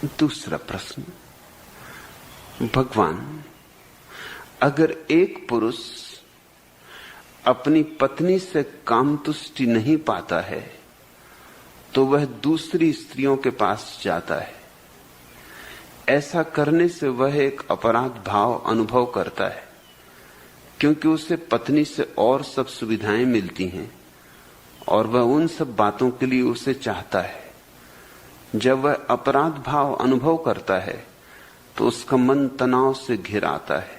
दूसरा प्रश्न, भगवान, अगर एक पुरुष अपनी पत्नी से कामतुष्टि नहीं पाता है तो वह दूसरी स्त्रियों के पास जाता है। ऐसा करने से वह एक अपराध भाव अनुभव करता है, क्योंकि उसे पत्नी से और सब सुविधाएं मिलती हैं और वह उन सब बातों के लिए उसे चाहता है। जब वह अपराध भाव अनुभव करता है तो उसका मन तनाव से घिर आता है।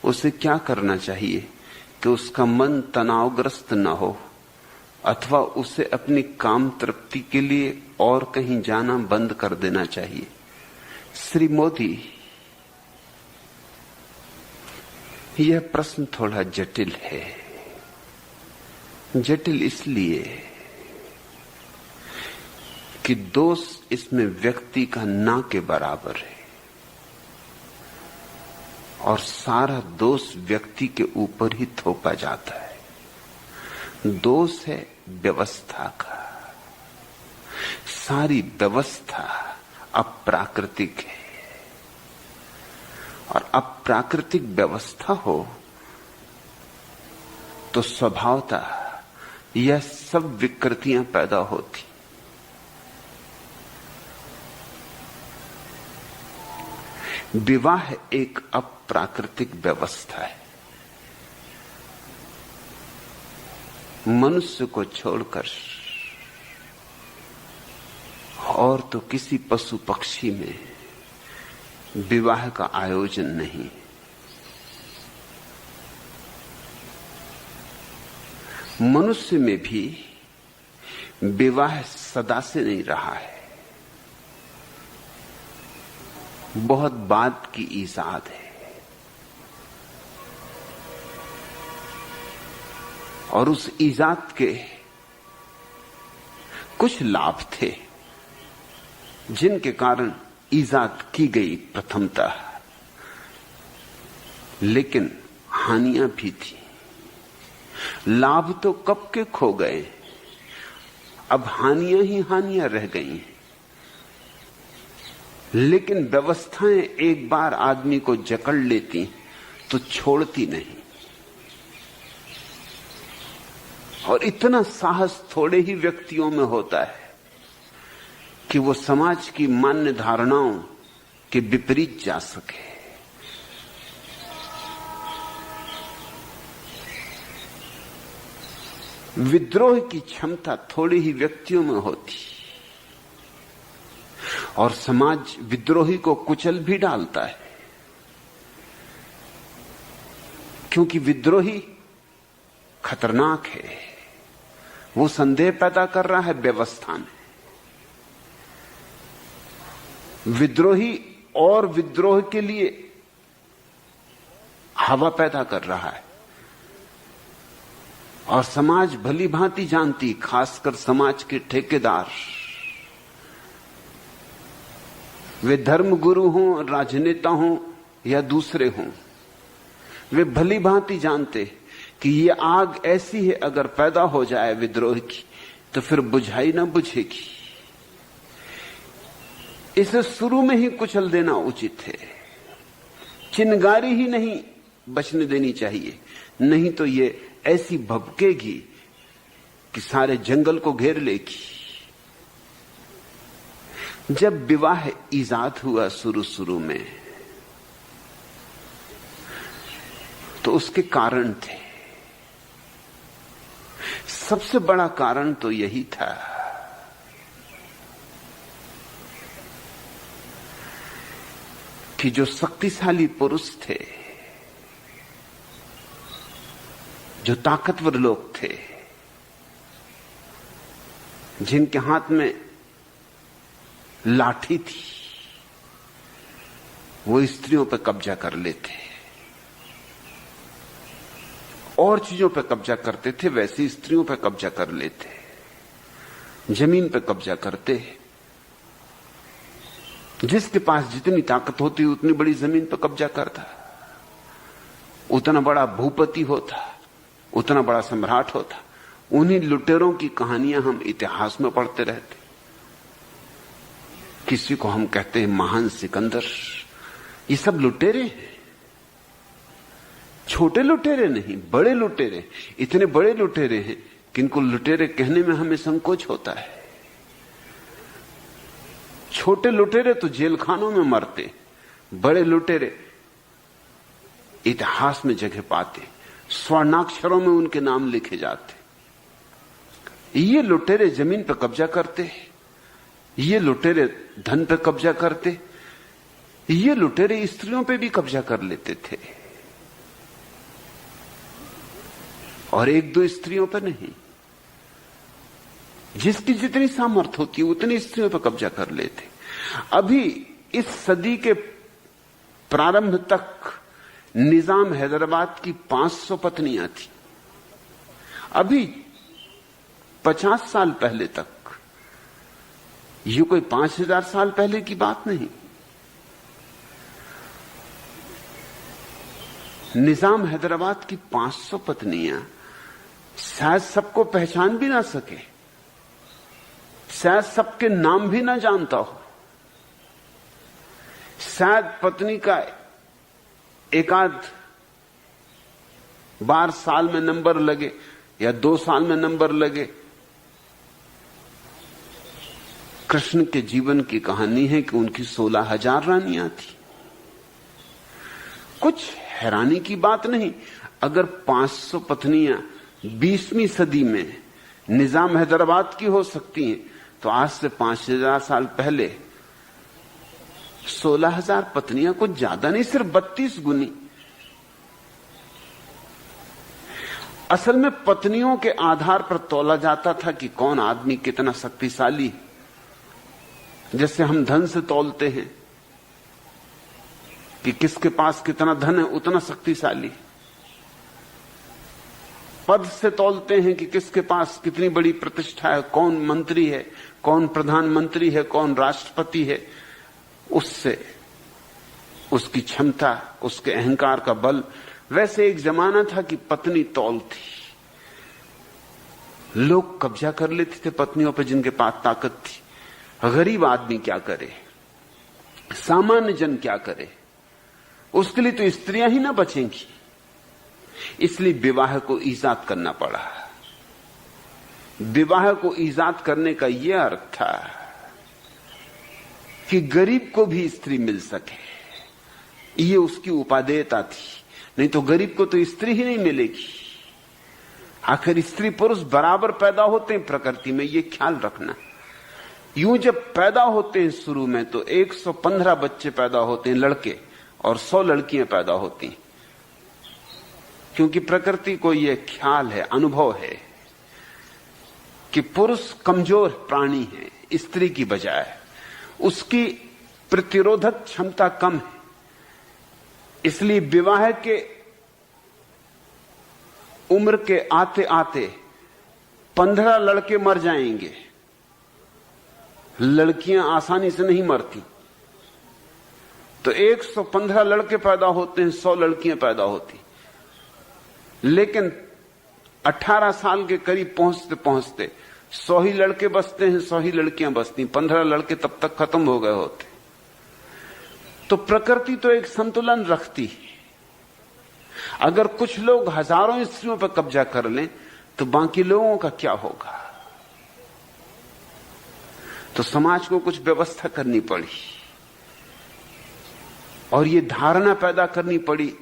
उसे क्या करना चाहिए कि उसका मन तनावग्रस्त न हो, अथवा उसे अपनी काम तृप्ति के लिए और कहीं जाना बंद कर देना चाहिए? श्री मोदी, यह प्रश्न थोड़ा जटिल है। जटिल इसलिए कि दोष इसमें व्यक्ति का ना के बराबर है और सारा दोष व्यक्ति के ऊपर ही थोपा जाता है। दोष है व्यवस्था का। सारी व्यवस्था अप्राकृतिक है और अप्राकृतिक व्यवस्था हो तो स्वभावतः यह सब विकृतियां पैदा होती। विवाह एक अप्राकृतिक व्यवस्था है। मनुष्य को छोड़कर और तो किसी पशु पक्षी में विवाह का आयोजन नहीं। मनुष्य में भी विवाह सदा से नहीं रहा है, बहुत बाद की ईजाद है। और उस ईजाद के कुछ लाभ थे जिनके कारण ईजाद की गई प्रथमतः, लेकिन हानियां भी थी। लाभ तो कब के खो गए, अब हानियां ही हानियां रह गई। लेकिन व्यवस्थाएं एक बार आदमी को जकड़ लेती तो छोड़ती नहीं। और इतना साहस थोड़े ही व्यक्तियों में होता है कि वो समाज की मान्य धारणाओं के विपरीत जा सके। विद्रोह की क्षमता थोड़ी ही व्यक्तियों में होती और समाज विद्रोही को कुचल भी डालता है, क्योंकि विद्रोही खतरनाक है। वो संदेह पैदा कर रहा है व्यवस्था में। विद्रोही और विद्रोह के लिए हवा पैदा कर रहा है और समाज भली भांति जानती, खासकर समाज के ठेकेदार, वे धर्मगुरु हों, राजनेता हों या दूसरे हों, वे भली भांति जानते कि ये आग ऐसी है, अगर पैदा हो जाए विद्रोह की तो फिर बुझाई ना बुझेगी। इसे शुरू में ही कुचल देना उचित है। चिंगारी ही नहीं बचने देनी चाहिए, नहीं तो ये ऐसी भभकेगी कि सारे जंगल को घेर लेगी। जब विवाह ईजाद हुआ शुरू में तो उसके कारण थे। सबसे बड़ा कारण तो यही था कि जो शक्तिशाली पुरुष थे, जो ताकतवर लोग थे, जिनके हाथ में लाठी थी, वो स्त्रियों पर कब्जा कर लेते और चीजों पर कब्जा करते थे, वैसे स्त्रियों पर कब्जा कर लेते, जमीन पर कब्जा करते। जिसके पास जितनी ताकत होती उतनी बड़ी जमीन पर कब्जा करता, उतना बड़ा भूपति होता, उतना बड़ा सम्राट होता। उन्हीं लुटेरों की कहानियां हम इतिहास में पढ़ते रहते। किसी को हम कहते हैं महान सिकंदर। ये सब लुटेरे हैं, छोटे लुटेरे नहीं, बड़े लुटेरे। इतने बड़े लुटेरे हैं कि इनको लुटेरे कहने में हमें संकोच होता है। छोटे लुटेरे तो जेल खानों में मरते, बड़े लुटेरे इतिहास में जगह पाते, स्वर्णाक्षरों में उनके नाम लिखे जाते। ये लुटेरे जमीन पर कब्जा करते, ये लुटेरे धन पे कब्जा करते, ये लुटेरे स्त्रियों पे भी कब्जा कर लेते थे, और एक दो स्त्रियों पर नहीं। जिसकी जितनी सामर्थ्य होती है उतनी स्त्रियों पर कब्जा कर लेते। अभी इस सदी के प्रारंभ तक निजाम हैदराबाद की 500 पत्नियां थी। अभी 50 साल पहले तक, ये कोई 5000 साल पहले की बात नहीं। निजाम हैदराबाद की 500 पत्नियां शायद सबको पहचान भी ना सके, शायद सबके नाम भी ना जानता हो, शायद पत्नी का एकाध बार साल में नंबर लगे या 2 साल में नंबर लगे। कृष्ण के जीवन की कहानी है कि उनकी 16,000 रानियां थी। कुछ हैरानी की बात नहीं। अगर 500 पत्नियां 20वीं सदी में निजाम हैदराबाद की हो सकती हैं, तो आज से 5000 साल पहले 16,000 पत्नियां कुछ ज्यादा नहीं, सिर्फ 32 गुनी। असल में पत्नियों के आधार पर तौला जाता था कि कौन आदमी कितना शक्तिशाली। जैसे हम धन से तौलते हैं कि किसके पास कितना धन है उतना शक्तिशाली, पद से तौलते हैं कि किसके पास कितनी बड़ी प्रतिष्ठा है, कौन मंत्री है, कौन प्रधानमंत्री है, कौन राष्ट्रपति है। उससे उसकी क्षमता, उसके अहंकार का बल। वैसे एक जमाना था कि पत्नी तौल थी, लोग कब्जा कर लेते थे पत्नियों पर जिनके पास ताकत थी। गरीब आदमी क्या करे, सामान्य जन क्या करे, उसके लिए तो स्त्रियां ही ना बचेंगी। इसलिए विवाह को ईजाद करना पड़ा। विवाह को ईजाद करने का यह अर्थ था कि गरीब को भी स्त्री मिल सके, ये उसकी उपादेयता थी। नहीं तो गरीब को तो स्त्री ही नहीं मिलेगी। आखिर स्त्री पुरुष बराबर पैदा होते हैं प्रकृति में, ये ख्याल रखना। यूं जब पैदा होते हैं शुरू में तो 115 बच्चे पैदा होते हैं लड़के, और 100 लड़कियां पैदा होती हैं, क्योंकि प्रकृति को यह ख्याल है, अनुभव है कि पुरुष कमजोर प्राणी है स्त्री की बजाय, उसकी प्रतिरोधक क्षमता कम है। इसलिए विवाह के उम्र के आते आते 15 लड़के मर जाएंगे। लड़कियां आसानी से नहीं मरती, तो 115 लड़के पैदा होते हैं, 100 लड़कियां पैदा होती। लेकिन 18 साल के करीब पहुंचते पहुंचते 100 ही लड़के बचते हैं, 100 ही लड़कियां बचती। 15 लड़के तब तक खत्म हो गए होते। तो प्रकृति तो एक संतुलन रखती है। अगर कुछ लोग हजारों स्त्रियों पर कब्जा कर लें तो बाकी लोगों का क्या होगा। तो समाज को कुछ व्यवस्था करनी पड़ी, और ये धारणा पैदा करनी पड़ी,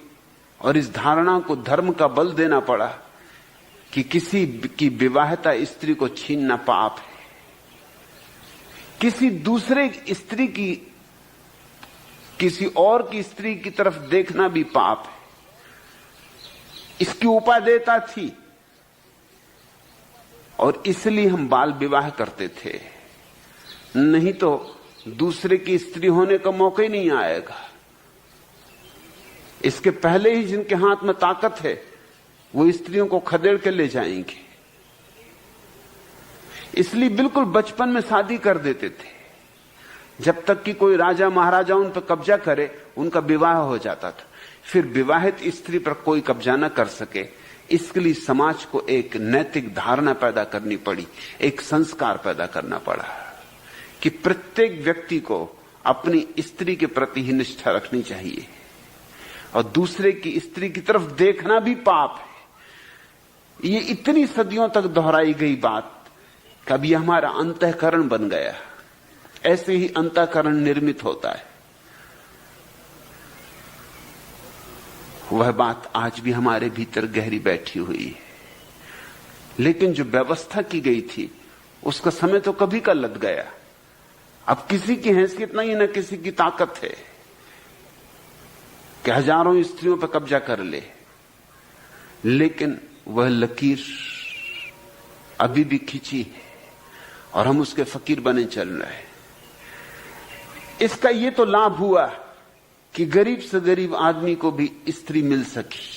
और इस धारणा को धर्म का बल देना पड़ा कि किसी की विवाहिता स्त्री को छीनना पाप है, किसी दूसरे स्त्री की, किसी और की स्त्री की तरफ देखना भी पाप है। इसकी उपादेयता थी, और इसलिए हम बाल विवाह करते थे। नहीं तो दूसरे की स्त्री होने का मौका ही नहीं आएगा। इसके पहले ही जिनके हाथ में ताकत है वो स्त्रियों को खदेड़ के ले जाएंगे। इसलिए बिल्कुल बचपन में शादी कर देते थे, जब तक कि कोई राजा महाराजा उन पर कब्जा करे उनका विवाह हो जाता था। फिर विवाहित स्त्री पर कोई कब्जा न कर सके, इसके लिए समाज को एक नैतिक धारणा पैदा करनी पड़ी, एक संस्कार पैदा करना पड़ा कि प्रत्येक व्यक्ति को अपनी स्त्री के प्रति ही निष्ठा रखनी चाहिए और दूसरे की स्त्री की तरफ देखना भी पाप है। ये इतनी सदियों तक दोहराई गई बात कभी हमारा अंतःकरण बन गया। ऐसे ही अंतःकरण निर्मित होता है। वह बात आज भी हमारे भीतर गहरी बैठी हुई है, लेकिन जो व्यवस्था की गई थी उसका समय तो कभी का लग गया। अब किसी की हैसियत नहीं, न किसी की ताकत है कि हजारों स्त्रियों पर कब्जा कर ले, लेकिन वह लकीर अभी भी खींची है और हम उसके फकीर बने चल रहे हैं। इसका यह तो लाभ हुआ कि गरीब से गरीब आदमी को भी स्त्री मिल सकी,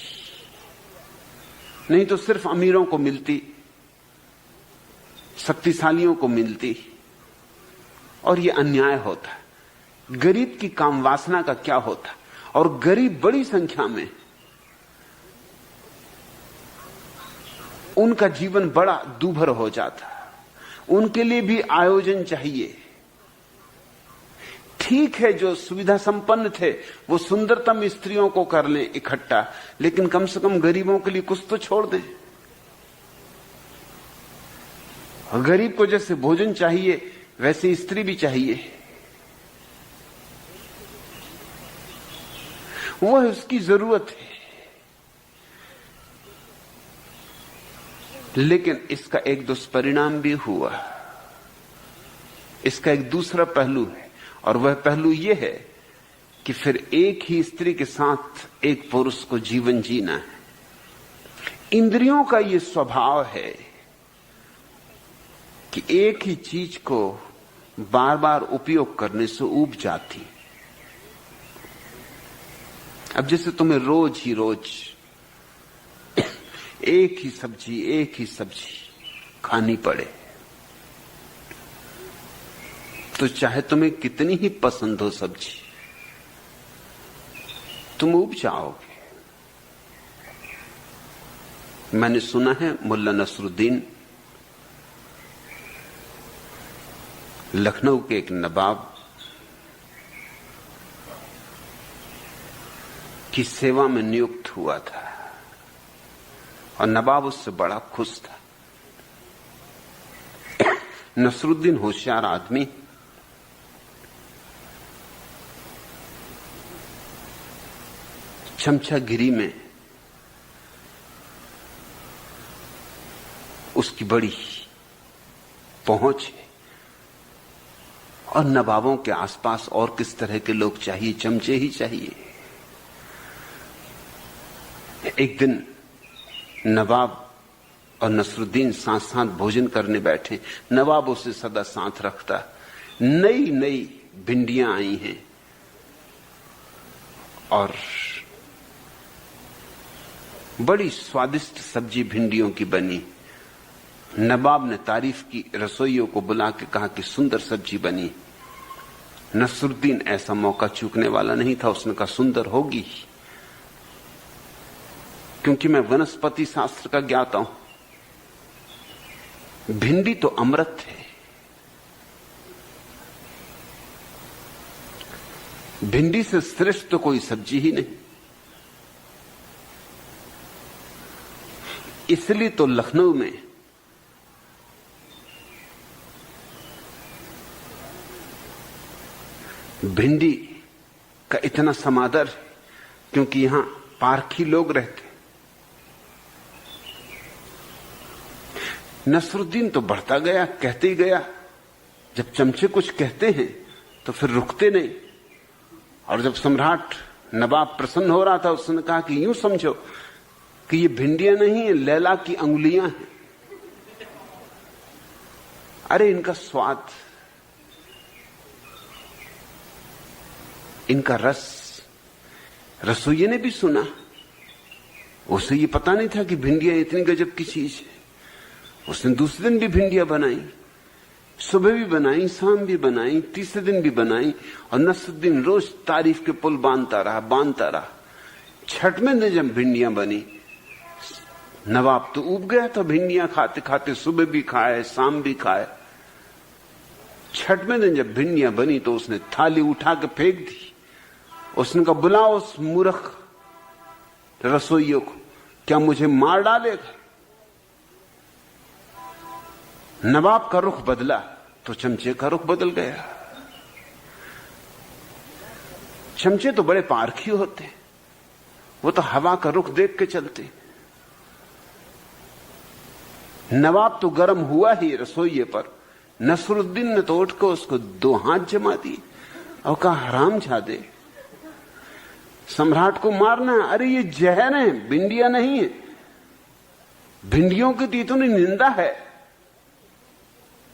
नहीं तो सिर्फ अमीरों को मिलती, शक्तिशालियों को मिलती, और यह अन्याय होता। गरीब की काम वासना का क्या होता? और गरीब बड़ी संख्या में, उनका जीवन बड़ा दूभर हो जाता। उनके लिए भी आयोजन चाहिए। ठीक है, जो सुविधा संपन्न थे वो सुंदरतम स्त्रियों को कर लें इकट्ठा, लेकिन कम से कम गरीबों के लिए कुछ तो छोड़ दें। गरीब को जैसे भोजन चाहिए वैसे स्त्री भी चाहिए। वह उसकी जरूरत है। लेकिन इसका एक दुष्परिणाम भी हुआ। इसका एक दूसरा पहलू है, और वह पहलू यह है कि फिर एक ही स्त्री के साथ एक पुरुष को जीवन जीना है। इंद्रियों का यह स्वभाव है कि एक ही चीज को बार बार उपयोग करने से ऊब जाती। अब जैसे तुम्हें रोज ही रोज एक ही सब्जी खानी पड़े, तो चाहे तुम्हें कितनी ही पसंद हो सब्जी, तुम ऊब जाओगे। मैंने सुना है मुल्ला नसरुद्दीन, लखनऊ के एक नवाब की सेवा में नियुक्त हुआ था, और नवाब उससे बड़ा खुश था। नसरुद्दीन होशियार आदमी, चमचागिरी में उसकी बड़ी पहुंच है, और नवाबों के आसपास और किस तरह के लोग चाहिए? चमचे ही चाहिए। एक दिन नवाब और नसरुद्दीन साथ साथ भोजन करने बैठे। नवाब उसे सदा साथ रखता। नई नई भिंडियां आई हैं और बड़ी स्वादिष्ट सब्जी भिंडियों की बनी। नवाब ने तारीफ की, रसोइयों को बुला के कहा कि सुंदर सब्जी बनी। नसरुद्दीन ऐसा मौका चूकने वाला नहीं था। उसने कहा सुंदर होगी, क्योंकि मैं वनस्पति शास्त्र का ज्ञाता हूं। भिंडी तो अमृत है। भिंडी से श्रेष्ठ तो कोई सब्जी ही नहीं। इसलिए तो लखनऊ में भिंडी का इतना समादर है, क्योंकि यहां पारखी लोग रहते। नसरुद्दीन तो बढ़ता गया, कहते ही गया। जब चमचे कुछ कहते हैं तो फिर रुकते नहीं। और जब सम्राट नवाब प्रसन्न हो रहा था, उसने कहा कि यूं समझो कि ये भिंडियां नहीं है, लैला की अंगुलियां हैं। अरे इनका स्वाद, इनका रस, रसोइये ने भी सुना। उसे ये पता नहीं था कि भिंडियां इतनी गजब की चीज है। उसने दूसरे दिन भी भिंडियां बनाई, सुबह भी बनाई, शाम भी बनाई, तीसरे दिन भी बनाई, और नसरुद्दीन रोज तारीफ के पुल बांधता रहा। छठवें दिन जब भिंडियां बनी, नवाब तो ऊब गया था भिंडियां खाते खाते। सुबह भी खाए, शाम भी खाए। छठवें दिन जब भिंडियां बनी तो उसने थाली उठा के फेंक दी। उसने कहा, बुलाओ उस मूर्ख रसोइयों को, क्या मुझे मार डालेगा? नवाब का रुख बदला तो चमचे का रुख बदल गया। चमचे तो बड़े पारखी होते हैं, वो तो हवा का रुख देख के चलते। नवाब तो गर्म हुआ ही रसोइये पर। नसरुद्दीन ने तो उठकर उसको 2 हाथ जमा दिए और कहा, हरामजादे, सम्राट को मारना है? अरे ये जहर है, भिंडियां नहीं है। भिंडियों की तो इतनी निंदा है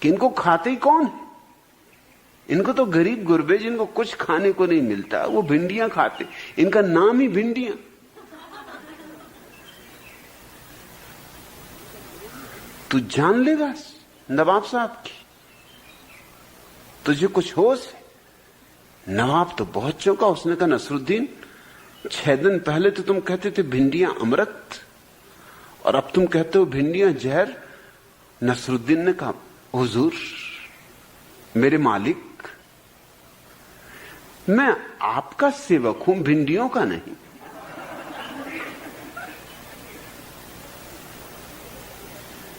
कि इनको खाते ही कौन है? इनको तो गरीब गुरबे जिनको कुछ खाने को नहीं मिलता वो भिंडियां खाते, इनका नाम ही भिंडियां। तू जान लेगा नवाब साहब की, तुझे कुछ होश है? नवाब तो बहुत चौंका। उसने कहा, नसरुद्दीन, 6 दिन पहले तो तुम कहते थे भिंडियां अमृत, और अब तुम कहते हो भिंडियां जहर। नसरुद्दीन ने कहा, हुजूर, मेरे मालिक, मैं आपका सेवक हूं, भिंडियों का नहीं।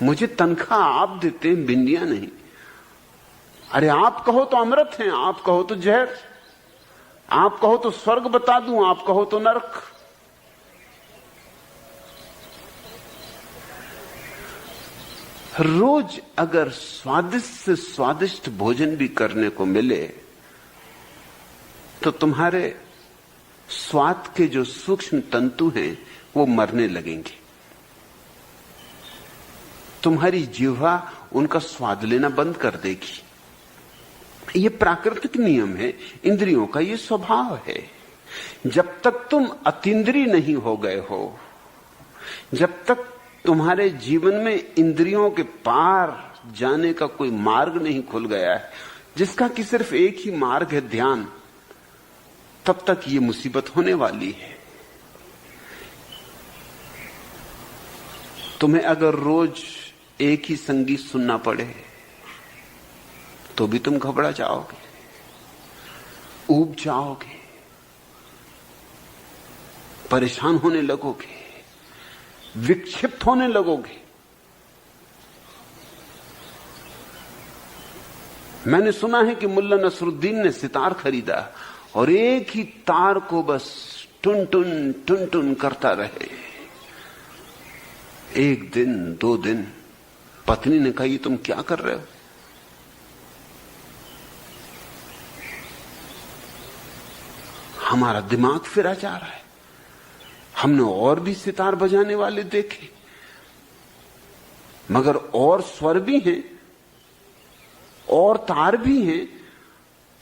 मुझे तनख्वाह आप देते हैं, भिंडियां नहीं। अरे आप कहो तो अमृत हैं, आप कहो तो जहर, आप कहो तो स्वर्ग बता दूं, आप कहो तो नरक। रोज अगर स्वादिष्ट से स्वादिष्ट भोजन भी करने को मिले तो तुम्हारे स्वाद के जो सूक्ष्म तंतु हैं वो मरने लगेंगे। तुम्हारी जिह्वा उनका स्वाद लेना बंद कर देगी। ये प्राकृतिक नियम है, इंद्रियों का ये स्वभाव है। जब तक तुम अतीन्द्रिय नहीं हो गए हो, जब तक तुम्हारे जीवन में इंद्रियों के पार जाने का कोई मार्ग नहीं खुल गया है, जिसका कि सिर्फ एक ही मार्ग है, ध्यान, तब तक ये मुसीबत होने वाली है। तुम्हें अगर रोज एक ही संगीत सुनना पड़े तो भी तुम घबरा जाओगे, ऊब जाओगे, परेशान होने लगोगे, विक्षिप्त होने लगोगे। मैंने सुना है कि मुल्ला नसरुद्दीन ने सितार खरीदा और एक ही तार को बस टुन टुन टुन टुन करता रहे। 1 दिन 2 दिन पत्नी ने कहा, ये तुम क्या कर रहे हो? हमारा दिमाग फिरा जा रहा है। हमने और भी सितार बजाने वाले देखे, मगर और स्वर भी हैं और तार भी हैं।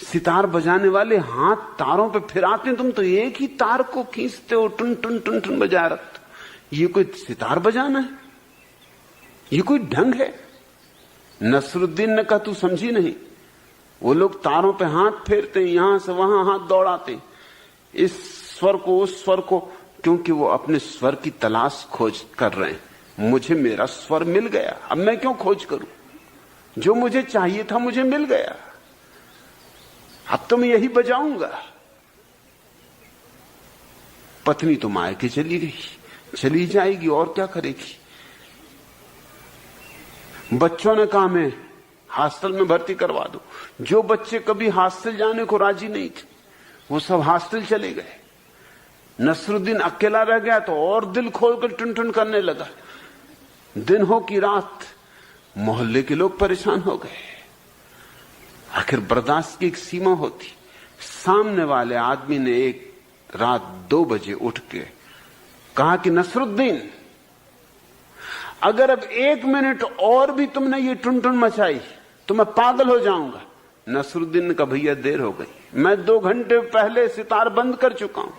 सितार बजाने वाले हाथ तारों पे फिराते हैं, तुम तो एक ही तार को खींचते हो, टुन टुन टुन टुन बजा रखते हो। ये कोई सितार बजाना है? ये कोई ढंग है? नसरुद्दीन ने कहा, तू समझी नहीं, वो लोग तारों पे हाथ फेरते हैं, यहां से वहां हाथ दौड़ाते हैं, इस स्वर को उस स्वर को, क्योंकि वो अपने स्वर की तलाश खोज कर रहे हैं। मुझे मेरा स्वर मिल गया, अब मैं क्यों खोज करूं? जो मुझे चाहिए था मुझे मिल गया, अब तो मैं यही बजाऊंगा। पत्नी तो मायके चली गई, चली जाएगी और क्या करेगी। बच्चों ने कहा, मैं हॉस्टल में भर्ती करवा दो। जो बच्चे कभी हॉस्टल जाने को राजी नहीं थे वो सब हॉस्टल चले गए। नसरुद्दीन अकेला रह गया तो और दिल खोलकर टुन टुन करने लगा। दिन हो कि रात, मोहल्ले के लोग परेशान हो गए। आखिर बर्दाश्त की एक सीमा होती। सामने वाले आदमी ने एक रात 2 बजे उठ के कहा कि नसरुद्दीन, अगर अब 1 मिनट और भी तुमने ये टुन टुन मचाई तो मैं पागल हो जाऊंगा। नसरुद्दीन ने कहा, भैया देर हो गई, मैं 2 घंटे पहले सितार बंद कर चुका हूं।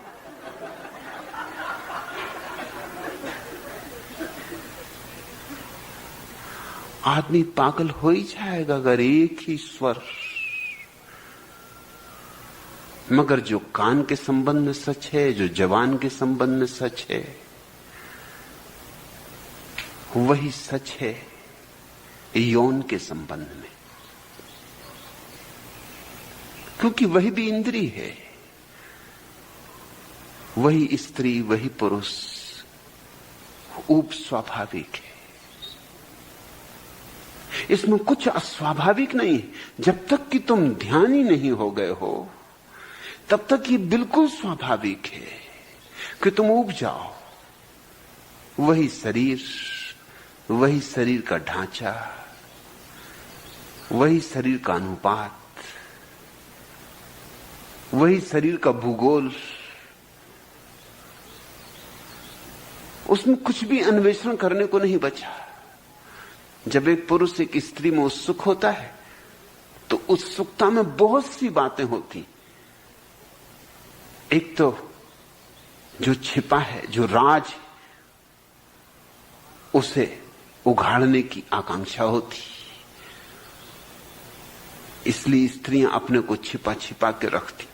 आदमी पागल हो ही जाएगा अगर एक ही स्वर। मगर जो कान के संबंध में सच है, जो जवान के संबंध में सच है, वही सच है यौन के संबंध में। क्योंकि वही भी इंद्रिय है। वही स्त्री वही पुरुष उप स्वाभाविक है। इसमें कुछ अस्वाभाविक नहीं है। जब तक कि तुम ध्यान ही नहीं हो गए हो तब तक ये बिल्कुल स्वाभाविक है कि तुम उब जाओ। वही शरीर का ढांचा, वही शरीर का अनुपात, वही शरीर का भूगोल, उसमें कुछ भी अन्वेषण करने को नहीं बचा। जब एक पुरुष एक स्त्री में उत्सुक होता है तो उत्सुकता में बहुत सी बातें होती। एक तो जो छिपा है, जो राज है, उसे उघाड़ने की आकांक्षा होती। इसलिए स्त्रियां अपने को छिपा छिपा के रखती।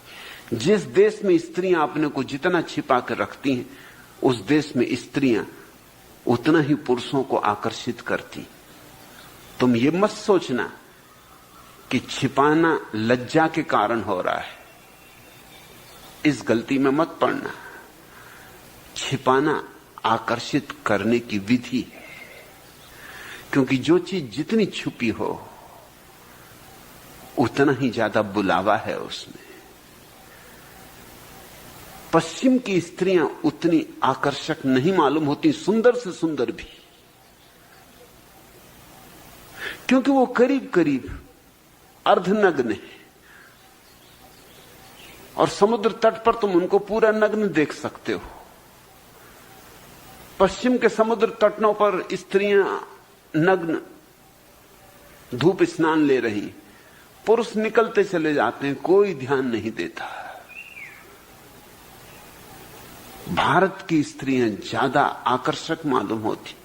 जिस देश में स्त्रियां अपने को जितना छिपा कर रखती हैं उस देश में स्त्रियां उतना ही पुरुषों को आकर्षित करती। तुम ये मत सोचना कि छिपाना लज्जा के कारण हो रहा है, इस गलती में मत पड़ना। छिपाना आकर्षित करने की विधि है, क्योंकि जो चीज जितनी छुपी हो उतना ही ज्यादा बुलावा है उसमें। पश्चिम की स्त्रियां उतनी आकर्षक नहीं मालूम होती, सुंदर से सुंदर भी, क्योंकि वो करीब करीब अर्धनग्न है। और समुद्र तट पर तुम उनको पूरा नग्न देख सकते हो। पश्चिम के समुद्र तटों पर स्त्रियां नग्न धूप स्नान ले रही, पुरुष निकलते चले जाते हैं, कोई ध्यान नहीं देता। भारत की स्त्रियां ज्यादा आकर्षक मालूम होती,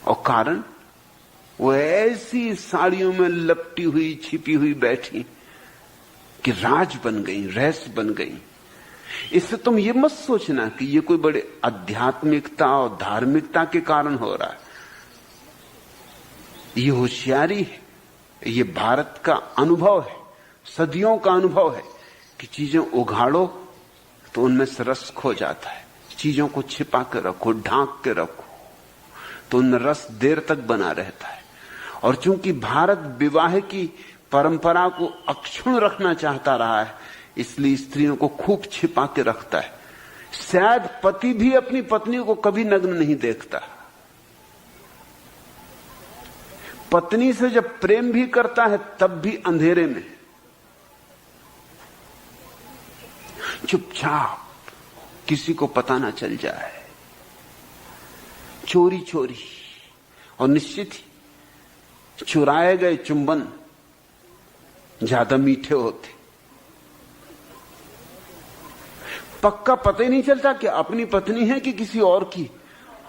और कारण वो ऐसी साड़ियों में लपटी हुई छिपी हुई बैठी कि राज बन गई, रहस्य बन गई। इससे तुम ये मत सोचना कि ये कोई बड़े आध्यात्मिकता और धार्मिकता के कारण हो रहा है। ये होशियारी है, ये भारत का अनुभव है, सदियों का अनुभव है कि चीजें उघाड़ो तो उनमें से रस खो जाता है। चीजों को छिपा के रखो, ढांक के रखो, तो उनमें रस देर तक बना रहता है। और चूंकि भारत विवाह की परंपरा को अक्षुण्ण रखना चाहता रहा है, इसलिए स्त्रियों को खूब छिपा के रखता है। शायद पति भी अपनी पत्नी को कभी नग्न नहीं देखता। पत्नी से जब प्रेम भी करता है तब भी अंधेरे में, चुपचाप, किसी को पता ना चल जाए, चोरी चोरी। और निश्चित ही चुराए गए चुंबन ज्यादा मीठे होते। पक्का पता ही नहीं चलता कि अपनी पत्नी है कि किसी और की।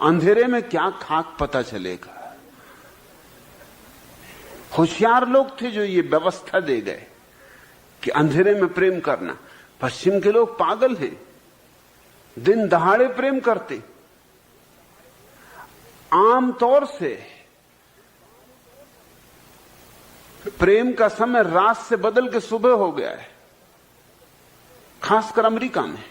अंधेरे में क्या खाक पता चलेगा। होशियार लोग थे जो ये व्यवस्था दे गए कि अंधेरे में प्रेम करना। पश्चिम के लोग पागल हैं, दिन दहाड़े प्रेम करते। आमतौर से प्रेम का समय रात से बदल के सुबह हो गया है, खासकर अमेरिका में।